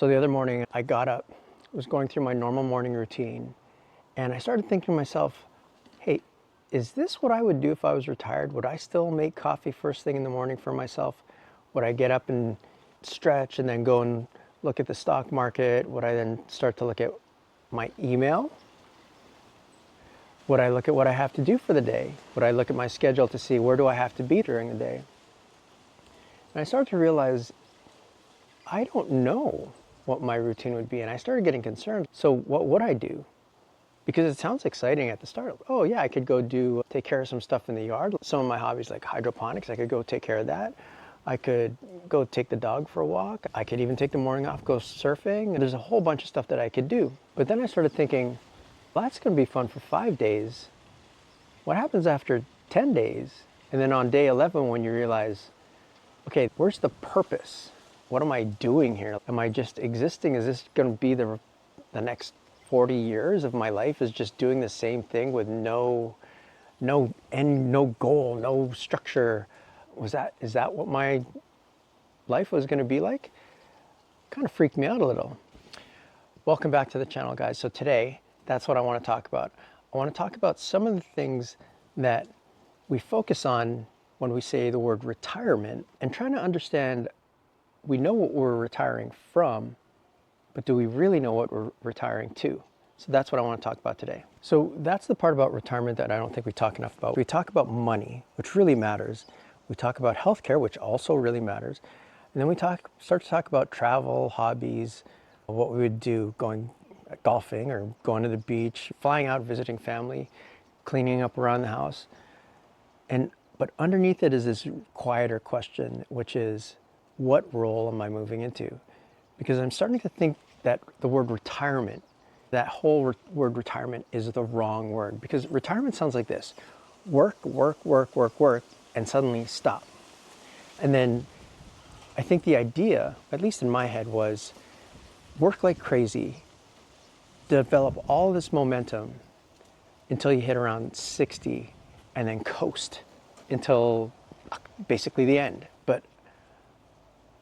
So the other morning I got up, was going through my normal morning routine, and I started thinking to myself, hey, is this what I would do if I was retired? Would I still make coffee first thing in the morning for myself? Would I get up and stretch and then go and look at the stock market? Would I then start to look at my email? Would I look at what I have to do for the day? Would I look at my schedule to see where do I have to be during the day? And I started to realize I don't know what my routine would be, and I started getting concerned. So what would I do? Because it sounds exciting at the start. Oh yeah, I could go take care of some stuff in the yard. Some of my hobbies like hydroponics, I could go take care of that. I could go take the dog for a walk. I could even take the morning off, go surfing. There's a whole bunch of stuff that I could do. But then I started thinking, well, that's gonna be fun for 5 days. What happens after 10 days? And then on day 11, when you realize, okay, where's the purpose? What am I doing here? Am I just existing? Is this gonna be the next 40 years of my life, is just doing the same thing with no end, no goal, no structure? Is that what my life was going to be like? Kind of freaked me out a little. Welcome back to the channel, guys. So today, that's what I want to talk about. I want to talk about some of the things that we focus on when we say the word retirement, and trying to understand, we know what we're retiring from, but do we really know what we're retiring to? So that's what I want to talk about today. So that's the part about retirement that I don't think we talk enough about. We talk about money, which really matters. We talk about healthcare, which also really matters. And then we start to talk about travel, hobbies, what we would do going golfing or going to the beach, flying out, visiting family, cleaning up around the house. But underneath it is this quieter question, which is, what role am I moving into? Because I'm starting to think that the word retirement, that whole word retirement, is the wrong word. Because retirement sounds like this: work, work, work, work, work, and suddenly stop. And then I think the idea, at least in my head, was work like crazy, develop all this momentum until you hit around 60, and then coast until basically the end. But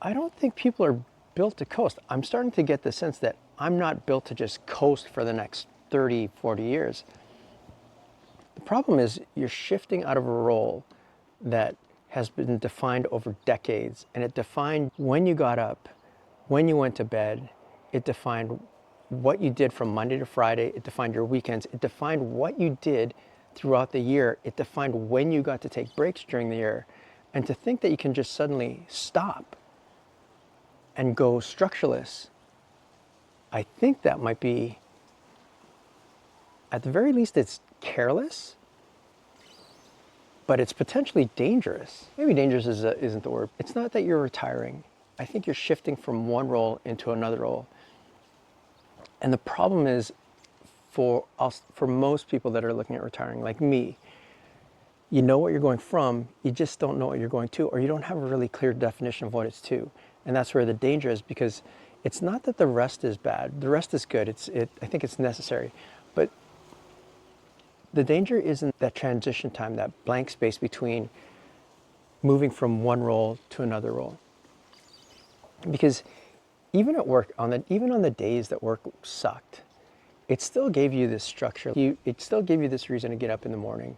I don't think people are built to coast. I'm starting to get the sense that I'm not built to just coast for the next 30, 40 years. The problem is you're shifting out of a role that has been defined over decades, and it defined when you got up, when you went to bed. It defined what you did from Monday to Friday. It defined your weekends. It defined what you did throughout the year. It defined when you got to take breaks during the year. And to think that you can just suddenly stop and go structureless, I think that might be, at the very least, it's careless, but it's potentially dangerous. Maybe dangerous isn't the word. It's not that you're retiring. I think you're shifting from one role into another role. And the problem is, for most people that are looking at retiring, like me, you know what you're going from, you just don't know what you're going to, or you don't have a really clear definition of what it's to. And that's where the danger is, because it's not that the rest is bad. The rest is good. I think it's necessary. But the danger isn't that transition time, that blank space between moving from one role to another role. Because even at work, even on the days that work sucked, it still gave you this structure. It still gave you this reason to get up in the morning.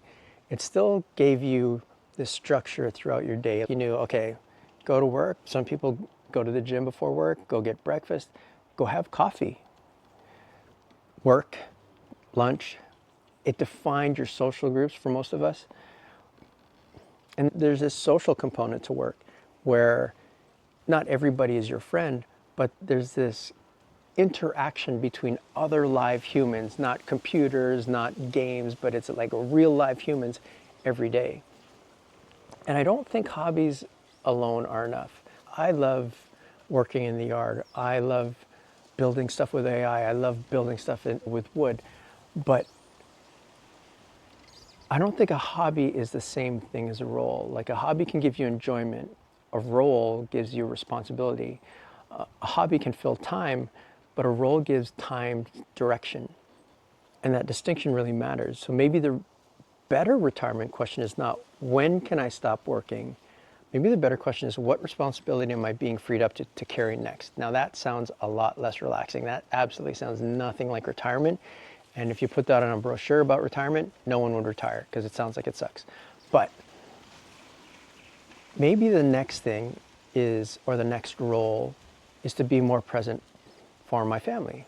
It still gave you this structure throughout your day. You knew, okay, go to work. Some people go to the gym before work, go get breakfast, go have coffee. Work, lunch. It defined your social groups for most of us. And there's this social component to work where not everybody is your friend, but there's this interaction between other live humans, not computers, not games, but it's like real live humans every day. And I don't think hobbies alone are enough. I love working in the yard. I love building stuff with AI. I love building stuff with wood. But I don't think a hobby is the same thing as a role. Like, a hobby can give you enjoyment. A role gives you responsibility. A hobby can fill time, but a role gives time direction. And that distinction really matters. So maybe the better retirement question is not when can I stop working, Maybe the better question is, what responsibility am I being freed up to carry next? Now that sounds a lot less relaxing. That absolutely sounds nothing like retirement. And if you put that on a brochure about retirement, no one would retire because it sounds like it sucks. But maybe the next thing is, or the next role is to be more present for my family.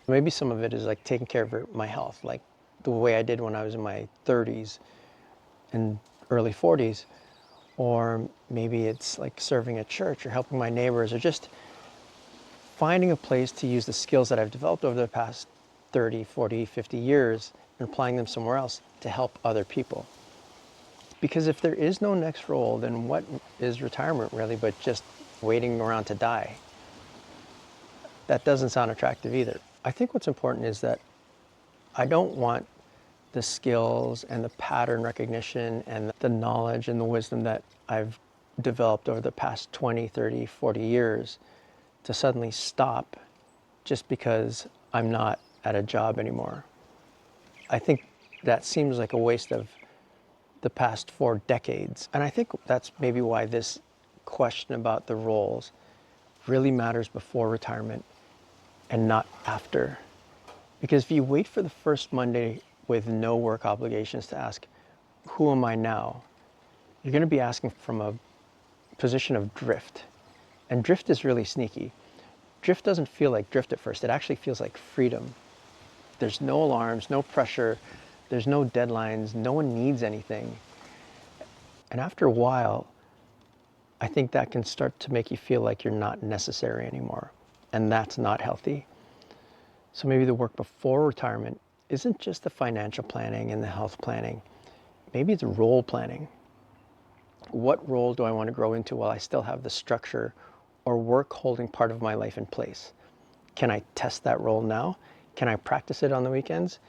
Maybe some of it is like taking care of my health, like the way I did when I was in my 30s and early 40s. Or maybe it's like serving at church or helping my neighbors, or just finding a place to use the skills that I've developed over the past 30, 40, 50 years and applying them somewhere else to help other people. Because if there is no next role, then what is retirement really but just waiting around to die? That doesn't sound attractive either. I think what's important is that I don't want the skills and the pattern recognition and the knowledge and the wisdom that I've developed over the past 20, 30, 40 years to suddenly stop just because I'm not at a job anymore. I think that seems like a waste of the past 4 decades. And I think that's maybe why this question about the roles really matters before retirement and not after. Because if you wait for the first Monday with no work obligations to ask, who am I now? You're going to be asking from a position of drift. And drift is really sneaky. Drift doesn't feel like drift at first. It actually feels like freedom. There's no alarms, no pressure, there's no deadlines, no one needs anything. And after a while, I think that can start to make you feel like you're not necessary anymore. And that's not healthy. So maybe the work before retirement isn't just the financial planning and the health planning. Maybe it's role planning. What role do I want to grow into while I still have the structure or work holding part of my life in place? Can I test that role now? Can I practice it on the weekends?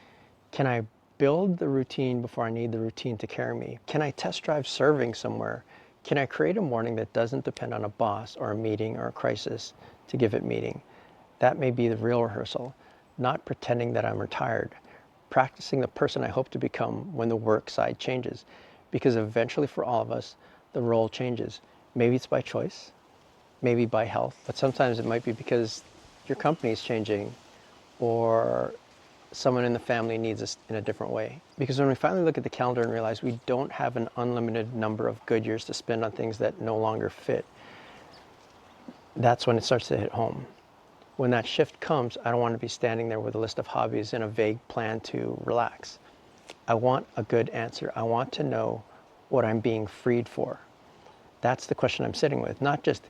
Can I build the routine before I need the routine to carry me? Can I test drive serving somewhere? Can I create a morning that doesn't depend on a boss or a meeting or a crisis to give it meaning? That may be the real rehearsal, not pretending that I'm retired, practicing the person I hope to become when the work side changes. Because eventually for all of us, the role changes. Maybe it's by choice, maybe by health, but sometimes it might be because your company is changing or someone in the family needs us in a different way. Because when we finally look at the calendar and realize we don't have an unlimited number of good years to spend on things that no longer fit, that's when it starts to hit home. When that shift comes, I don't want to be standing there with a list of hobbies and a vague plan to relax. I want a good answer. I want to know what I'm being freed for. That's the question I'm sitting with. Not just,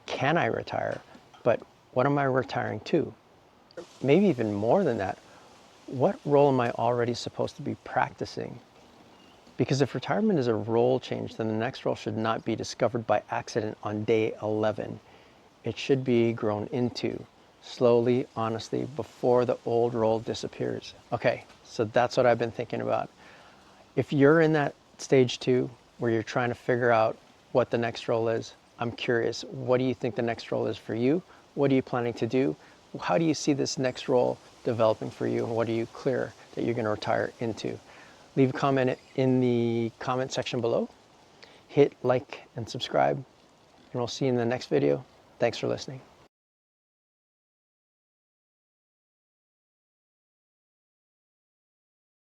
can I retire, but what am I retiring to? Maybe even more than that, what role am I already supposed to be practicing? Because if retirement is a role change, then the next role should not be discovered by accident on day 11. It should be grown into, slowly, honestly, before the old role disappears. Okay, so that's what I've been thinking about. If you're in that stage too, where you're trying to figure out what the next role is, I'm curious, what do you think the next role is for you? What are you planning to do? How do you see this next role developing for you? And what are you clear that you're going to retire into? Leave a comment in the comment section below. Hit like and subscribe, and we'll see you in the next video. Thanks for listening.